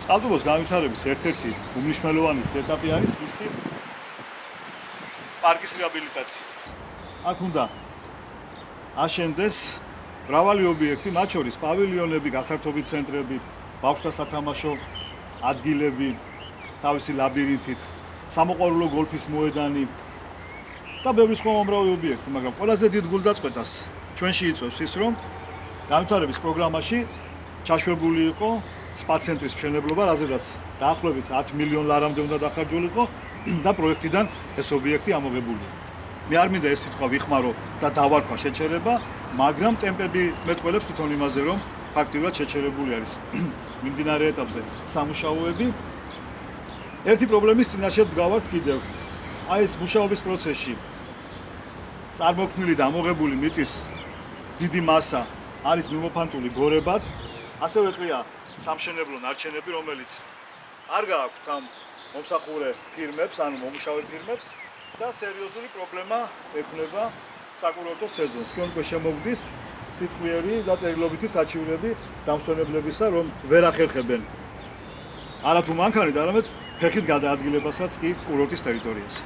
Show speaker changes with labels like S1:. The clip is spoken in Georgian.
S1: წყალტუბოს განვითარების ერთ-ერთი უმნიშვნელოვანესი ეტაპი არის მისი პარკის რეაბილიტაცია. აქ უნდა აშენდეს მრავალი ობიექტი, მათ შორის პავილიონები, გასართობი ცენტრები, ბავშვთა სათამაშო ადგილები, თავისი ლაბირინთით, სამოყვარულო გოლფის მოედანი და ბევრი სხვა უამრავი ობიექტი, მაგრამ ყველაზე დიდ გულდაწყვეტას ჩვენში იწვევს ის, რომ განვითარების პროგრამაში ჩაშვებული იყო სპა ცენტრის მშენებლობა, რაზედაც დაახლოებით 10 მილიონ ლარამდე უნდა დახარჯულიყო და პროექტიდან ეს ობიექტი ამოღებულია. მე არ მინდა ეს სიტყვა ვიხმარო და დავარქვა შეჩერება, მაგრამ ტემპები მეტყველებს თვითონ იმაზე, რომ ფაქტიურად შეჩერებული არის მიმდინარე ეტაპზე სამუშაოები. ერთი პრობლემის წინაშე დგავართ კიდევ. აი ეს მუშაობის პროცესში წარმოქმნილი და ამოღებული მიწის დიდი მასა არის მიმოფანტული გორებად, ასევე ყრია სამშენებლო ნარჩენები, რომელიც არ გააქვთ ამ მომსახურე ფირმებს, ანუ მომუშავე ფირმებს და სერიოზული პრობლემა ექნება საკურორტო სეზონს. ჩვენ უკვე შემოგვდის სიტყვიერი და წერილობითი საჩივრები დამსვენებლებისა, რომ ვერ ახერხებენ არათუ მანქანით, არამედ ფეხით გადაადგილებასაც კი კურორტის ტერიტორიაზე.